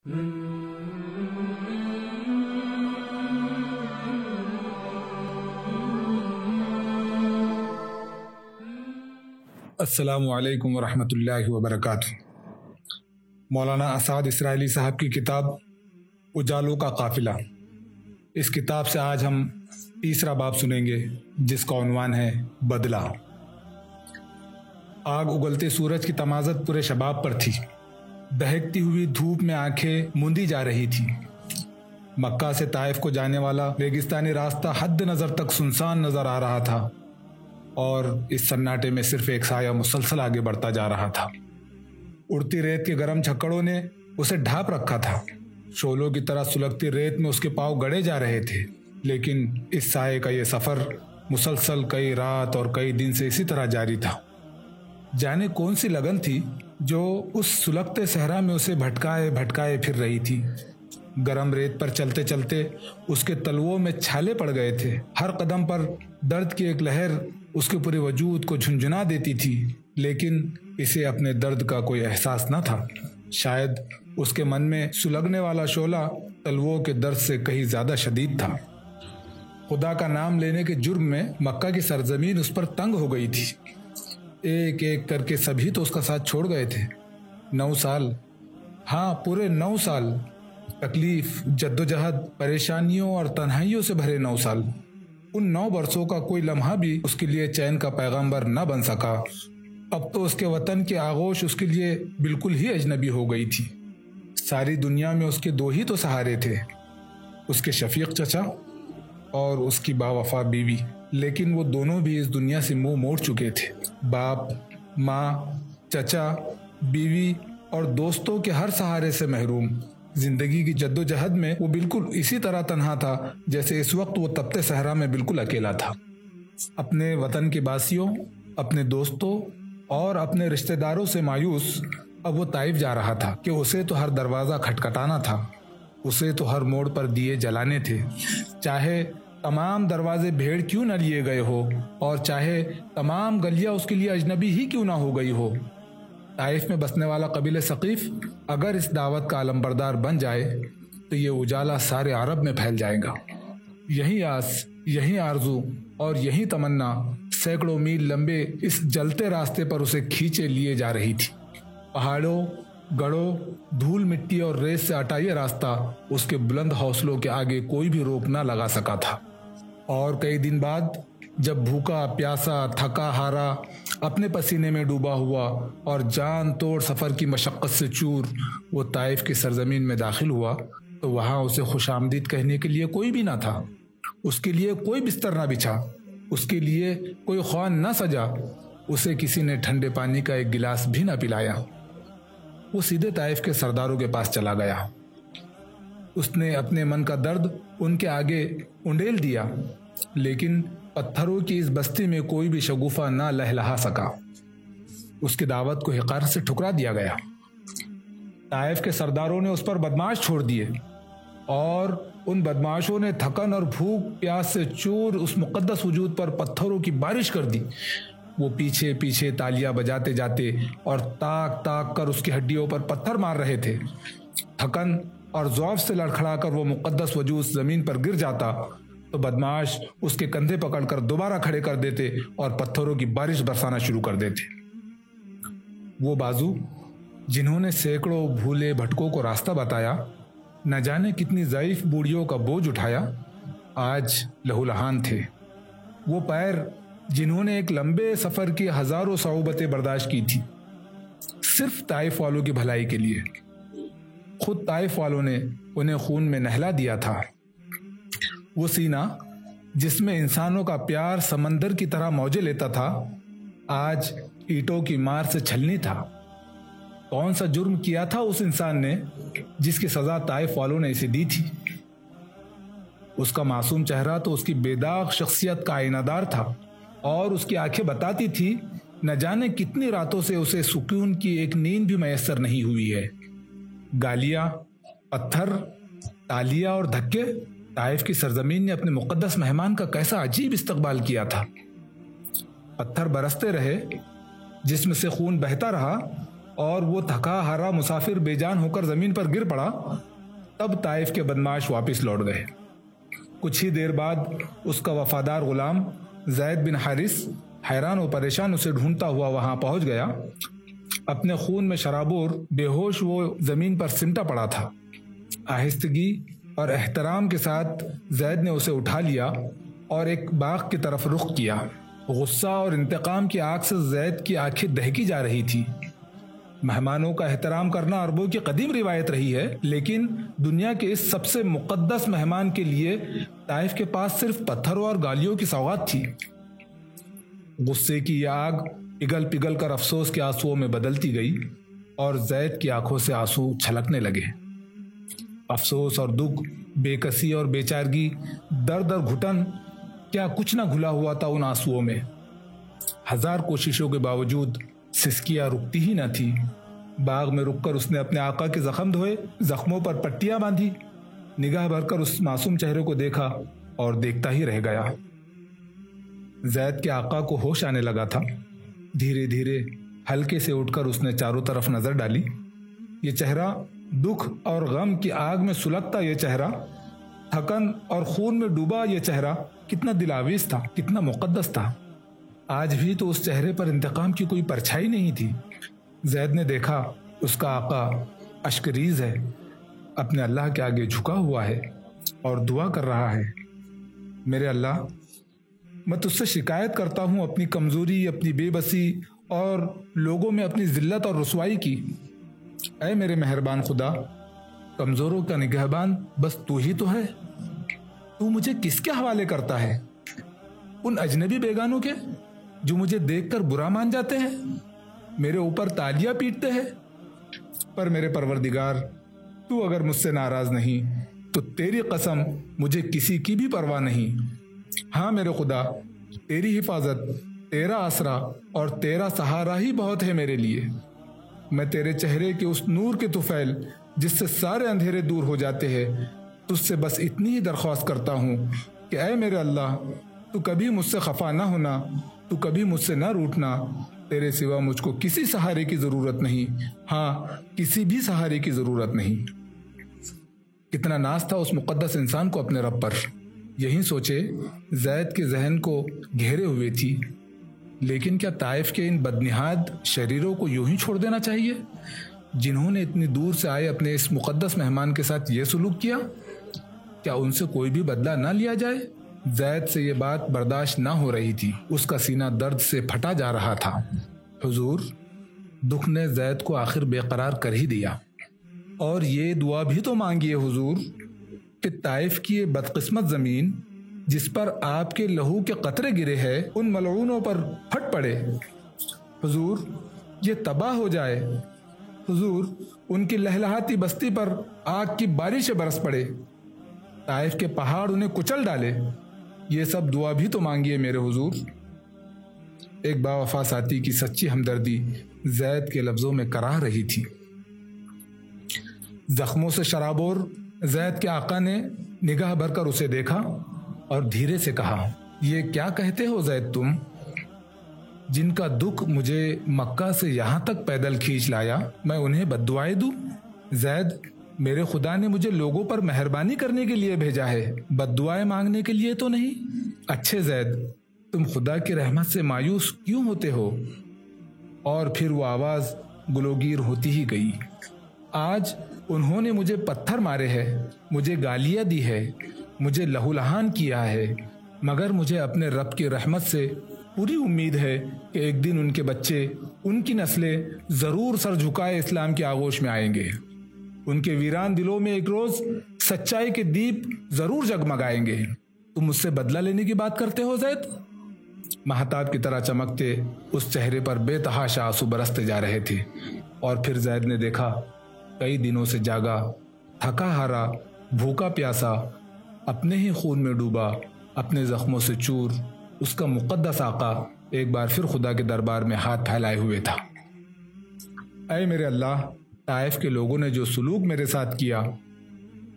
السلام علیکم ورحمۃ اللہ وبرکاتہ۔ مولانا اسعد اسرائیلی صاحب کی کتاب اجالوں کا قافلہ، اس کتاب سے آج ہم تیسرا باب سنیں گے جس کا عنوان ہے بدلہ۔ آگ اگلتے سورج کی تمازت پورے شباب پر تھی، دہکتی ہوئی دھوپ میں آنکھیں موندی جا رہی تھی۔ مکہ سے طائف کو جانے والا ریگستانی راستہ حد نظر تک سنسان نظر آ رہا تھا، اور اس سناٹے میں صرف ایک سایہ مسلسل آگے بڑھتا جا رہا تھا۔ اڑتی ریت کے گرم چھکڑوں نے اسے ڈھانپ رکھا تھا، شولوں کی طرح سلگتی ریت میں اس کے پاؤں گڑے جا رہے تھے، لیکن اس سائے کا یہ سفر مسلسل کئی رات اور کئی دن سے اسی طرح جاری تھا۔ جانے کون سی لگن تھی جو اس سلگتے صحرا میں اسے بھٹکائے بھٹکائے پھر رہی تھی۔ گرم ریت پر چلتے چلتے اس کے تلووں میں چھالے پڑ گئے تھے، ہر قدم پر درد کی ایک لہر اس کے پورے وجود کو جھنجھنا دیتی تھی، لیکن اسے اپنے درد کا کوئی احساس نہ تھا۔ شاید اس کے من میں سلگنے والا شعلہ تلووں کے درد سے کہیں زیادہ شدید تھا۔ خدا کا نام لینے کے جرم میں مکہ کی سرزمین اس پر تنگ ہو گئی تھی۔ ایک ایک کر کے سبھی تو اس کا ساتھ چھوڑ گئے تھے۔ 9 سال، ہاں پورے 9 سال، تکلیف، جدوجہد، پریشانیوں اور تنہائیوں سے بھرے 9 سال۔ ان 9 برسوں کا کوئی لمحہ بھی اس کے لیے چین کا پیغامبر نہ بن سکا۔ اب تو اس کے وطن کی آغوش اس کے لیے بالکل ہی اجنبی ہو گئی تھی۔ ساری دنیا میں اس کے 2 ہی تو سہارے تھے، اس کے شفیق چچا اور اس کی باوفا بیوی، لیکن وہ دونوں بھی اس دنیا سے منہ موڑ چکے تھے۔ باپ، ماں، چچا، بیوی اور دوستوں کے ہر سہارے سے محروم۔ زندگی کی جدوجہد میں وہ بالکل اسی طرح تنہا تھا جیسے اس وقت وہ تپتے صحرا میں بالکل اکیلا تھا۔ اپنے وطن کے باسیوں، اپنے دوستوں اور اپنے رشتہ داروں سے مایوس اب وہ طائف جا رہا تھا کہ اسے تو ہر دروازہ کھٹکھٹانا تھا، اسے تو ہر موڑ پر دیے جلانے تھے، چاہے تمام دروازے بھیڑ کیوں نہ لیے گئے ہو، اور چاہے تمام گلیاں اس کے لیے اجنبی ہی کیوں نہ ہو گئی ہو۔ طائف میں بسنے والا قبیلہ ثقیف اگر اس دعوت کا علمبردار بن جائے تو یہ اجالا سارے عرب میں پھیل جائے گا۔ یہی آس، یہی آرزو اور یہی تمنا سینکڑوں میل لمبے اس جلتے راستے پر اسے کھینچے لیے جا رہی تھی۔ پہاڑوں، گڑھوں، دھول مٹی اور ریت سے اٹا یہ راستہ اس کے بلند حوصلوں کے آگے کوئی بھی روک نہ لگا سکا تھا۔ اور کئی دن بعد جب بھوکا، پیاسا، تھکا ہارا، اپنے پسینے میں ڈوبا ہوا اور جان توڑ سفر کی مشقت سے چور وہ طائف کی سرزمین میں داخل ہوا تو وہاں اسے خوش آمدید کہنے کے لیے کوئی بھی نہ تھا، اس کے لیے کوئی بستر نہ بچھا، اس کے لیے کوئی خوان نہ سجا، اسے کسی نے ٹھنڈے پانی کا ایک گلاس بھی نہ پلایا۔ وہ سیدھے طائف کے سرداروں کے پاس چلا گیا۔ اس نے اپنے من کا درد ان کے آگے انڈیل دیا، لیکن پتھروں کی اس بستی میں کوئی بھی شگوفہ نہ لہلہا سکا۔ اس کی دعوت کو حقارت سے ٹھکرا دیا گیا۔ طائف کے سرداروں نے اس پر بدماش چھوڑ دیے، اور ان بدماشوں نے تھکن اور بھوک پیاس سے چور اس مقدس وجود پر پتھروں کی بارش کر دی۔ وہ پیچھے پیچھے تالیاں بجاتے جاتے اور تاک تاک کر اس کی ہڈیوں پر پتھر مار رہے تھے۔ تھکن اور ضعف سے لڑکھڑا کر وہ مقدس وجود زمین پر گر جاتا تو بدماش اس کے کندھے پکڑ کر دوبارہ کھڑے کر دیتے اور پتھروں کی بارش برسانا شروع کر دیتے۔ وہ بازو جنہوں نے سینکڑوں بھولے بھٹکوں کو راستہ بتایا، نہ جانے کتنی ضعیف بوڑھیوں کا بوجھ اٹھایا، آج لہولہان تھے۔ وہ پیر جنہوں نے ایک لمبے سفر کی ہزاروں صعوبتیں برداشت کی تھی صرف طائف والوں کی بھلائی کے لیے، خود طائف والوں نے انہیں خون میں نہلا دیا تھا۔ وہ سینہ جس میں انسانوں کا پیار سمندر کی طرح موجے لیتا تھا، آج اینٹوں کی مار سے چھلنی تھا۔ کون سا جرم کیا تھا اس انسان نے جس کی سزا طائف والوں نے اسے دی تھی؟ اس کا معصوم چہرہ تو اس کی بے داغ شخصیت کا آئینہ دار تھا، اور اس کی آنکھیں بتاتی تھی نہ جانے کتنی راتوں سے اسے سکون کی ایک نیند بھی میسر نہیں ہوئی ہے۔ گالیاں، پتھر، تالیاں اور دھکے، طائف کی سرزمین نے اپنے مقدس مہمان کا کیسا عجیب استقبال کیا تھا۔ پتھر برستے رہے، جسم سے خون بہتا رہا، اور وہ تھکا ہارا مسافر بے جان ہو کر زمین پر گر پڑا، تب طائف کے بدماش واپس لوٹ گئے۔ کچھ ہی دیر بعد اس کا وفادار غلام زید بن حارث حیران و پریشان اسے ڈھونڈتا ہوا وہاں پہنچ گیا۔ اپنے خون میں شرابور بے ہوش وہ زمین پر سمٹا پڑا تھا۔ آہستگی اور احترام کے ساتھ زید نے اسے اٹھا لیا اور ایک باغ کی طرف رخ کیا۔ غصہ اور انتقام کی آگ سے زید کی آنکھیں دہکی جا رہی تھی۔ مہمانوں کا احترام کرنا عربوں کی قدیم روایت رہی ہے، لیکن دنیا کے اس سب سے مقدس مہمان کے لیے طائف کے پاس صرف پتھروں اور گالیوں کی سوغات تھی۔ غصے کی یہ آگ پگھل پگھل کر افسوس کے آنسوؤں میں بدلتی گئی اور زید کی آنکھوں سے آنسو چھلکنے لگے۔ افسوس اور دکھ، بے کسی اور بے چارگی، درد اور گھٹن، کیا کچھ نہ گھلا ہوا تھا ان آنسوؤں میں۔ ہزار کوششوں کے باوجود سسکیاں رکتی ہی نہ تھی۔ باغ میں رک کر اس نے اپنے آقا کے زخم دھوئے، زخموں پر پٹیاں باندھی، نگاہ بھر کر اس معصوم چہرے کو دیکھا اور دیکھتا ہی رہ گیا۔ زید کے آقا کو ہوش آنے لگا تھا۔ دھیرے دھیرے ہلکے سے اٹھ کر اس نے چاروں طرف نظر ڈالی۔ یہ چہرہ، دکھ اور غم کی آگ میں سلگتا یہ چہرہ، تھکن اور خون میں ڈوبا یہ چہرہ کتنا دلاویز تھا، کتنا مقدس تھا۔ آج بھی تو اس چہرے پر انتقام کی کوئی پرچھائی نہیں تھی۔ زید نے دیکھا اس کا آقا اشکریز ہے، اپنے اللہ کے آگے جھکا ہوا ہے اور دعا کر رہا ہے، میرے اللہ، میں تجھ سے شکایت کرتا ہوں اپنی کمزوری، اپنی بے بسی اور لوگوں میں اپنی ذلت اور رسوائی کی۔ اے میرے مہربان خدا، کمزوروں کا نگہبان بس تو ہی تو ہے۔ تو مجھے کس کے حوالے کرتا ہے؟ ان اجنبی بیگانوں کے جو مجھے دیکھ کر برا مان جاتے ہیں، میرے اوپر تالیاں پیٹتے ہیں؟ پر میرے پروردگار، تو اگر مجھ سے ناراض نہیں تو تیری قسم مجھے کسی کی بھی پرواہ نہیں۔ ہاں میرے خدا، تیری حفاظت، تیرا آسرا اور تیرا سہارا ہی بہت ہے میرے لیے۔ میں تیرے چہرے کے اس نور کے طفیل جس سے سارے اندھیرے دور ہو جاتے ہیں، تجھ سے بس اتنی ہی درخواست کرتا ہوں کہ اے میرے اللہ، تو کبھی مجھ سے خفا نہ ہونا، تو کبھی مجھ سے نہ روٹنا۔ تیرے سوا مجھ کو کسی سہارے کی ضرورت نہیں، ہاں کسی بھی سہارے کی ضرورت نہیں۔ کتنا ناز تھا اس مقدس انسان کو اپنے رب پر، یہی سوچے زید کے ذہن کو گھیرے ہوئے تھی۔ لیکن کیا طائف کے ان بدنہاد شریروں کو یوں ہی چھوڑ دینا چاہیے جنہوں نے اتنی دور سے آئے اپنے اس مقدس مہمان کے ساتھ یہ سلوک کیا؟ کیا ان سے کوئی بھی بدلہ نہ لیا جائے؟ زید سے یہ بات برداشت نہ ہو رہی تھی، اس کا سینہ درد سے پھٹا جا رہا تھا۔ حضور، دکھ نے زید کو آخر بے قرار کر ہی دیا، اور یہ دعا بھی تو مانگیے حضور کہ طائف کی یہ بدقسمت زمین جس پر آپ کے لہو کے قطرے گرے ہیں، ان ملعونوں پر پھٹ پڑے۔ حضور، یہ تباہ ہو جائے۔ حضور، ان کی لہلہاتی بستی پر آگ کی بارشیں برس پڑے، طائف کے پہاڑ انہیں کچل ڈالے۔ یہ سب دعا بھی تو مانگیے میرے حضور۔ ایک باوفا ساتھی کی سچی ہمدردی زید کے لفظوں میں کراہ رہی تھی۔ زخموں سے شرابور زید کے آقا نے نگاہ بھر کر اسے دیکھا اور دھیرے سے کہا، یہ کیا کہتے ہو زید تم؟ جن کا دکھ مجھے مکہ سے یہاں تک پیدل کھینچ لایا، میں انہیں بد دعائیں دوں؟ زید، میرے خدا نے مجھے لوگوں پر مہربانی کرنے کے لیے بھیجا ہے، بد دعائیں مانگنے کے لیے تو نہیں۔ اچھے زید، تم خدا کی رحمت سے مایوس کیوں ہوتے ہو؟ اور پھر وہ آواز گلوگیر ہوتی ہی گئی۔ آج انہوں نے مجھے پتھر مارے ہیں، مجھے گالیاں دی ہے، مجھے لہو لہان کیا ہے، مگر مجھے اپنے رب کی رحمت سے پوری امید ہے کہ ایک دن ان کے بچے، ان کی نسلیں ضرور سر جھکائے اسلام کی آغوش میں آئیں گے۔ ان کے ویران دلوں میں ایک روز سچائی کے دیپ ضرور جگمگائیں گے۔ تم مجھ سے بدلہ لینے کی بات کرتے ہو زید؟ مہتاب کی طرح چمکتے اس چہرے پر بے تحاشا آنسو برستے جا رہے تھے، اور پھر زید نے دیکھا کئی دنوں سے جاگا، تھکا ہارا، بھوکا پیاسا، اپنے ہی خون میں ڈوبا، اپنے زخموں سے چور، اس کا مقدس آقا ایک بار پھر خدا کے دربار میں ہاتھ پھیلائے ہوئے تھا۔ اے میرے اللہ، طائف کے لوگوں نے جو سلوک میرے ساتھ کیا،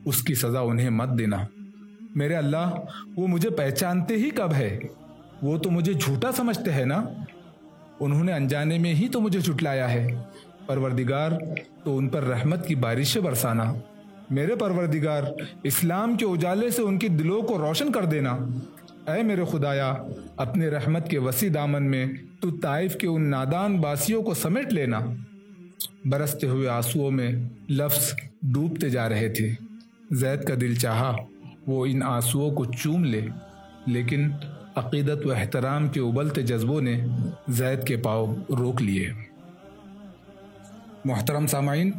اس کی سزا انہیں مت دینا۔ میرے اللہ، وہ مجھے پہچانتے ہی کب ہے؟ وہ تو مجھے جھوٹا سمجھتے ہیں نا؟ انہوں نے انجانے میں ہی تو مجھے جھٹلایا ہے۔ پروردگار تو ان پر رحمت کی بارشیں برسانا، میرے پروردگار اسلام کے اجالے سے ان کے دلوں کو روشن کر دینا۔ اے میرے خدایا، اپنے رحمت کے وسیع دامن میں تو طائف کے ان نادان باسیوں کو سمیٹ لینا۔ برستے ہوئے آنسوؤں میں لفظ ڈوبتے جا رہے تھے۔ زید کا دل چاہا وہ ان آنسوؤں کو چوم لے، لیکن عقیدت و احترام کے ابلتے جذبوں نے زید کے پاؤں روک لیے۔ محترم سامعین،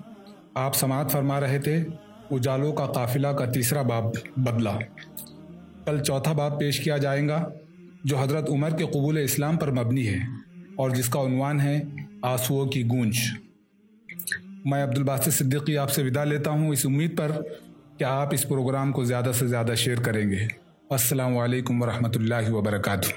آپ سماعت فرما رہے تھے اجالوں کا قافلہ کا تیسرا باب بدلہ۔ کل چوتھا باب پیش کیا جائے گا جو حضرت عمر کے قبول اسلام پر مبنی ہے اور جس کا عنوان ہے آنسوؤں کی گونج۔ میں عبدالباسط صدیقی آپ سے وداع لیتا ہوں اس امید پر کہ آپ اس پروگرام کو زیادہ سے زیادہ شیئر کریں گے۔ السلام علیکم ورحمۃ اللہ وبرکاتہ۔